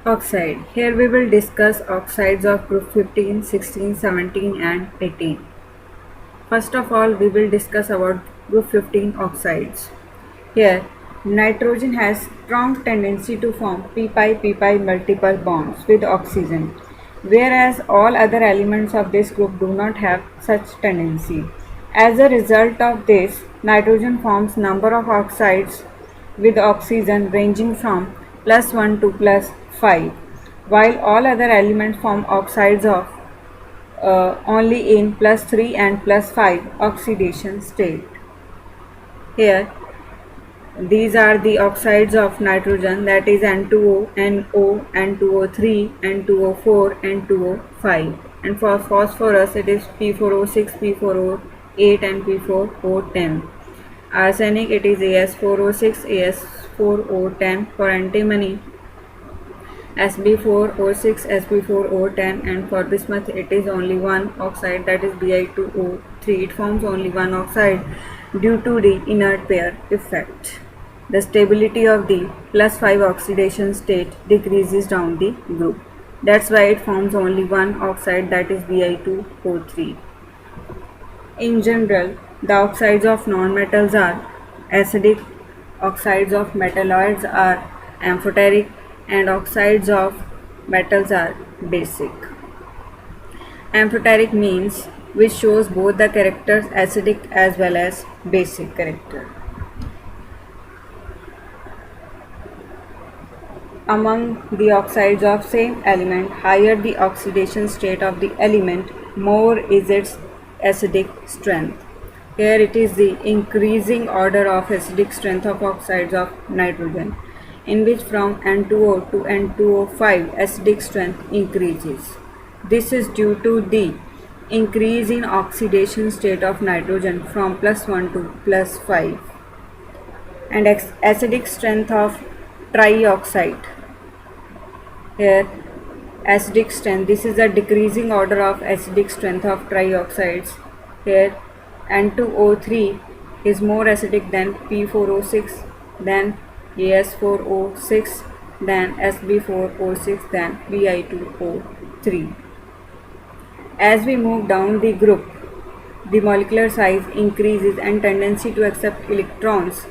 Oxide. Here we will discuss oxides of group 15, 16, 17 and 18. First of all, we will discuss about group 15 oxides. Here, nitrogen has strong tendency to form p-pi multiple bonds with oxygen, whereas all other elements of this group do not have such tendency. As a result of this, nitrogen forms number of oxides with oxygen ranging from +1 to +5, while all other elements form oxides of only in +3 and +5 oxidation state. Here, these are the oxides of nitrogen, that is N2O, NO, N2O3, N2O4, N2O5. And for phosphorus it is P4O6, P4O8 and P4O10. Arsenic it is As4O6, As4O10. For antimony Sb4O6, Sb4O10, and for bismuth it is only one oxide, that is Bi2O3. It forms only one oxide due to the inert pair effect. The stability of the +5 oxidation state decreases down the group. That's why it forms only one oxide, that is Bi2O3. In general, the oxides of nonmetals are acidic, oxides of metalloids are amphoteric, and oxides of metals are basic. Amphoteric means which shows both the characters acidic as well as basic character. Among the oxides of same element, higher the oxidation state of the element, more is its acidic strength. Here it is the increasing order of acidic strength of oxides of nitrogen, in which from N2O to N2O5 acidic strength increases. This is due to the increase in oxidation state of nitrogen from +1 to +5. And acidic strength of trioxide. Here acidic strength, this is a decreasing order of acidic strength of trioxides. Here N2O3 is more acidic than P4O6, then As4O6, then Sb4O6, then Bi2O3. As we move down the group, the molecular size increases and tendency to accept electrons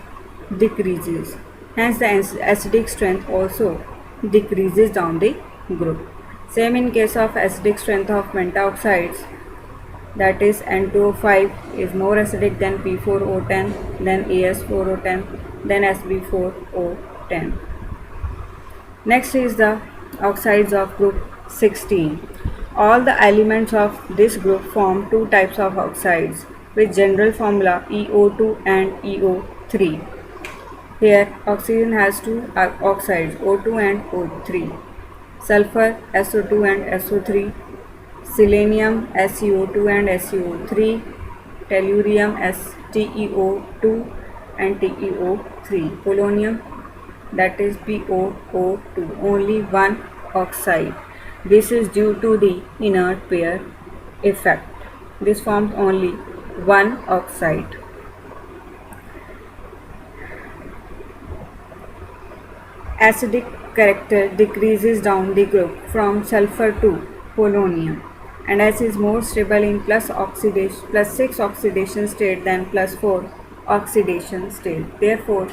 decreases. Hence the acidic strength also decreases down the group. Same in case of acidic strength of pentaoxides, that is N2O5 is more acidic than P4O10, then As4O10, then Sb4O10. Next is the oxides of group 16. All the elements of this group form two types of oxides with general formula EO2 and EO3. Here oxygen has two oxides, O2 and O3. Sulfur SO2 and SO3. Selenium SeO2 and SeO3. Tellurium TeO2 and TeO3. Polonium, that is PoO2, only one oxide. This is due to the inert pair effect. This forms only one oxide. Acidic character decreases down the group from sulfur to polonium, and as is more stable in +6 oxidation state than +4 oxidation state. Therefore,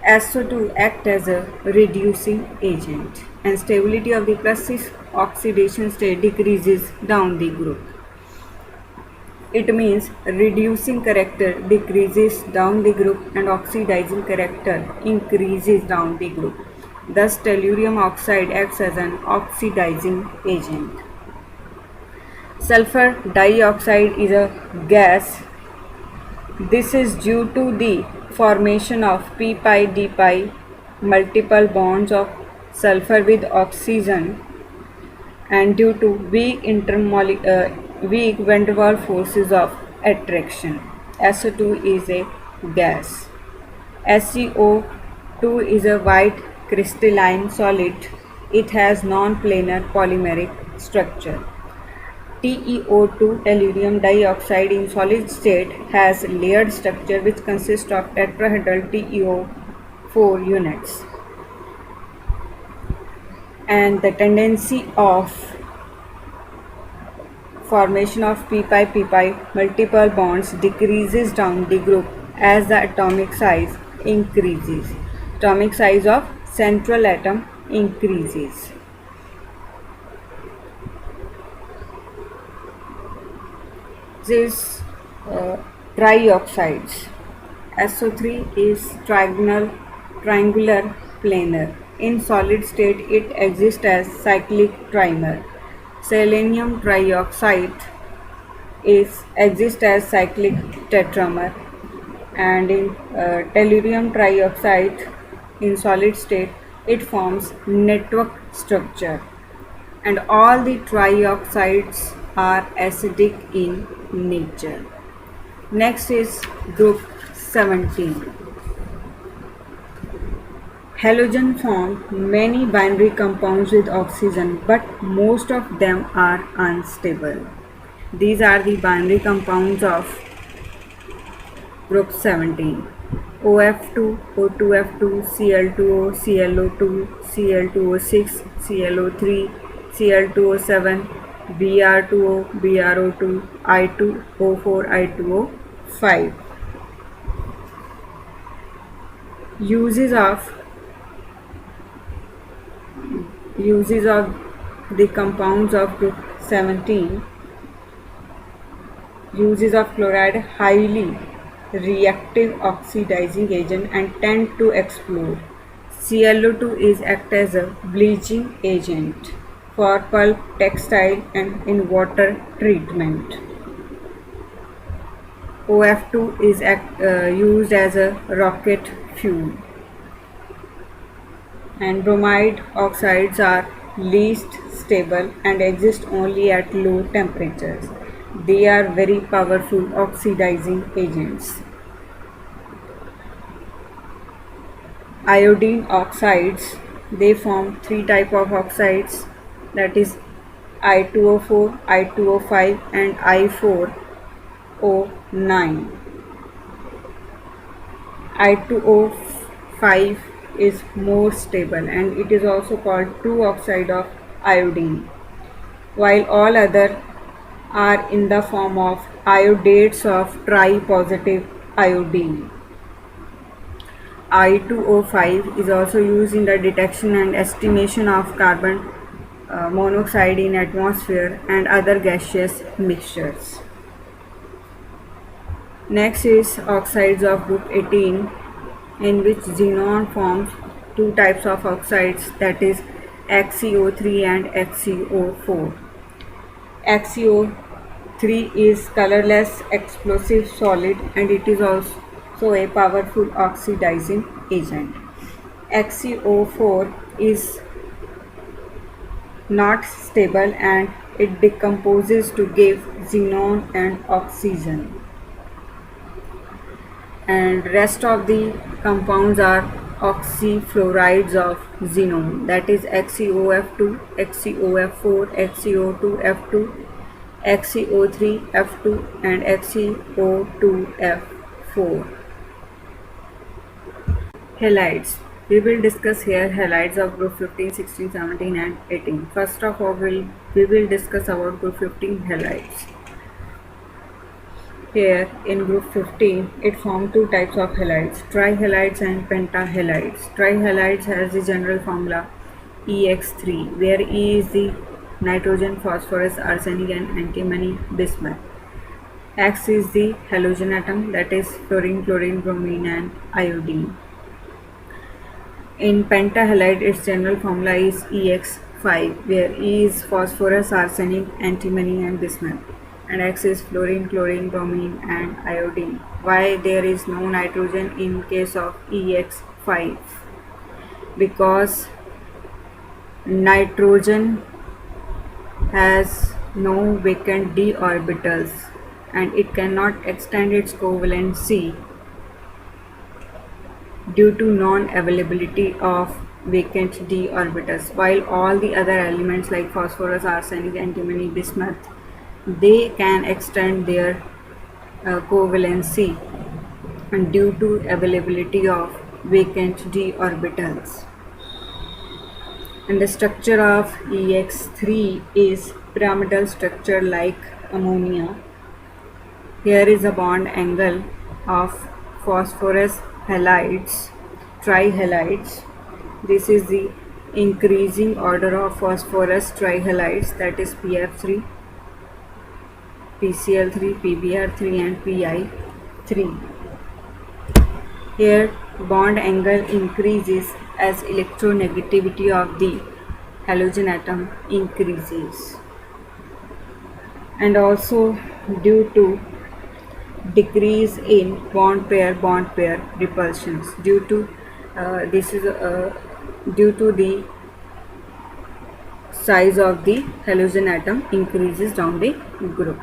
SO2 acts as a reducing agent, and stability of the +6 oxidation state decreases down the group. It means reducing character decreases down the group and oxidizing character increases down the group. Thus, tellurium oxide acts as an oxidizing agent. Sulfur dioxide is a gas. This is due to the formation of p-pi-d-pi multiple bonds of sulfur with oxygen, and due to weak van der Waals forces of attraction. SO2 is a gas. SeO2 is a white crystalline solid. It has non-planar polymeric structure. TeO2, tellurium dioxide, in solid state has layered structure which consists of tetrahedral TeO4 units. and the tendency of formation of pp multiple bonds decreases down the group as the atomic size increases. Atomic size of central atom increases. This trioxides. SO3 is triangular planar. In solid state, it exists as cyclic trimer. Selenium trioxide exists as cyclic tetramer, and in tellurium trioxide in solid state it forms network structure, and all the trioxides are acidic in nature. Next is group 17. Halogen form many binary compounds with oxygen, but most of them are unstable. These are the binary compounds of group 17. OF2, O2F2, Cl2O, ClO2, Cl2O6, ClO3, Cl2O7, Br2O, BrO2, I2O4, I2O5. Uses of the compounds of group 17. Uses of chloride: highly reactive oxidizing agent and tend to explode. ClO2 is act as a bleaching agent for pulp, textile and in water treatment. OF2 is used as a rocket fuel. And bromide oxides are least stable and exist only at low temperatures. They are very powerful oxidizing agents. Iodine oxides, they form three types of oxides, that is I2O4, I2O5 and I4O9. I2O5 is more stable and it is also called true oxide of iodine, while all other are in the form of iodates of tri-positive iodine. I2O5 is also used in the detection and estimation of carbon monoxide in atmosphere and other gaseous mixtures. Next is oxides of group 18, in which xenon forms two types of oxides, that is XeO3 and XeO4. XeO3 is colorless explosive solid and it is also a powerful oxidizing agent. XeO4 is not stable and it decomposes to give xenon and oxygen. And rest of the compounds are oxyfluorides of xenon, that is XeOF2, XeOF4, XeO2F2, XeO3F2 and XeO2F4. Halides. We will discuss here halides of group 15, 16, 17 and 18. First of all, we will discuss about group 15 halides. Here in group 15, it forms two types of halides, trihalides and pentahalides. Trihalides has the general formula EX3, where E is the nitrogen, phosphorus, arsenic and antimony, bismuth. X is the halogen atom, that is fluorine, chlorine, bromine and iodine. In pentahalide, its general formula is EX5, where E is phosphorus, arsenic, antimony and bismuth, and X is fluorine, chlorine, bromine and iodine. Why there is no nitrogen in case of EX5? Because nitrogen has no vacant d orbitals and it cannot extend its covalency due to non-availability of vacant d orbitals, while all the other elements like phosphorus, arsenic, antimony, bismuth, they can extend their covalency due to availability of vacant d orbitals. And the structure of EX3 is pyramidal structure like ammonia. Here is a bond angle of phosphorus halides, trihalides. This is the increasing order of phosphorus trihalides, that is PF3, PCl3, PBr3 and PI3. Here bond angle increases as electronegativity of the halogen atom increases, and also due to decrease in bond pair repulsions due to due to the size of the halogen atom increases down the group.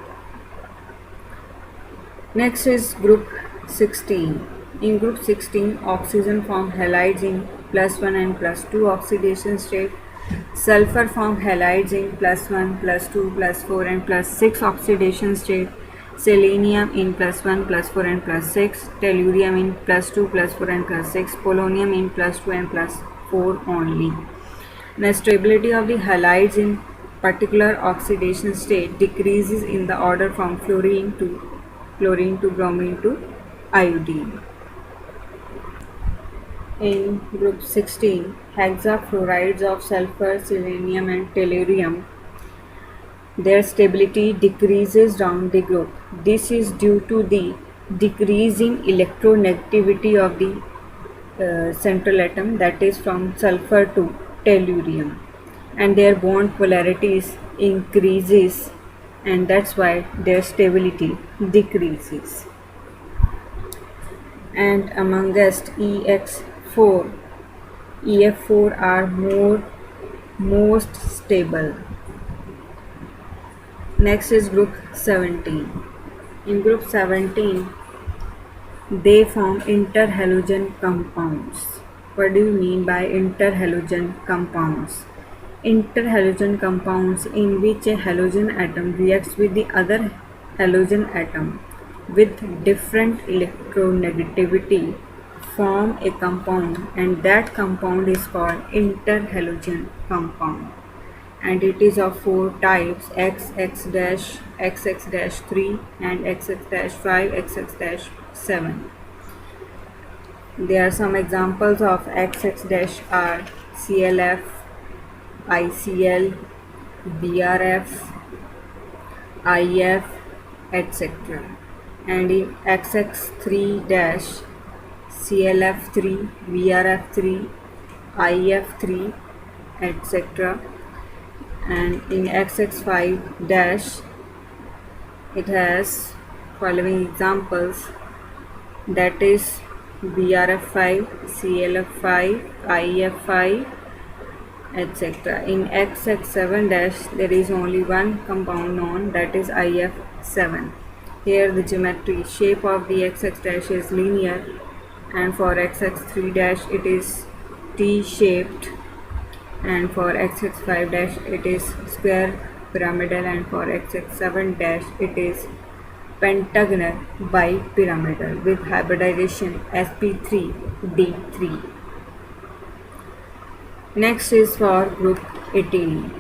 Next is group 16. In group 16, oxygen form halides in +1 and +2 oxidation state. Sulfur form halides in +1, +2, +4 and +6 oxidation state. Selenium in +1, +4 and +6. Tellurium in +2, +4 and +6. Polonium in +2 and +4 only. The stability of the halides in particular oxidation state decreases in the order from fluorine to chlorine to bromine to iodine. In group 16, hexafluorides of sulfur, selenium and tellurium, their stability decreases down the group. This is due to the decreasing electronegativity of the central atom, that is from sulfur to tellurium, and their bond polarities increases, and that's why their stability decreases. And amongst EF4 are most stable. Next is group 17. In group 17, they form interhalogen compounds. What do you mean by interhalogen compounds? Interhalogen compounds in which a halogen atom reacts with the other halogen atom with different electronegativity form a compound, and that compound is called interhalogen compound, and it is of 4 types: XX-, XX-3 and XX-5, XX-7. There are some examples of XX- are CLF, ICL, BRF, IF, etc. And in XX3-, CLF3, BRF3, IF3, etc. And in XX5-, it has following examples, that is BRF5, CLF5, IF5, etc. In XX7-, there is only one compound known, that is IF7. Here the geometry shape of the XX- is linear, and for XX3- it is T-shaped, and for XX5- it is square pyramidal, and for XX7- it is pentagonal bipyramidal with hybridization sp3d3. Next is for group 18.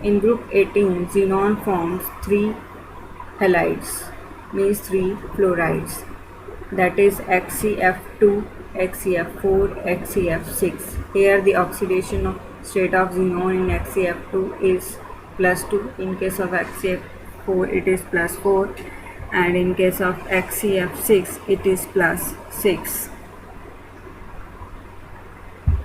In group 18, xenon forms 3 halides, means 3 fluorides, that is XeF2, XeF4, XeF6. Here the oxidation state of xenon in XeF2 is +2, in case of XeF4 it is +4, and in case of XeF6 it is +6.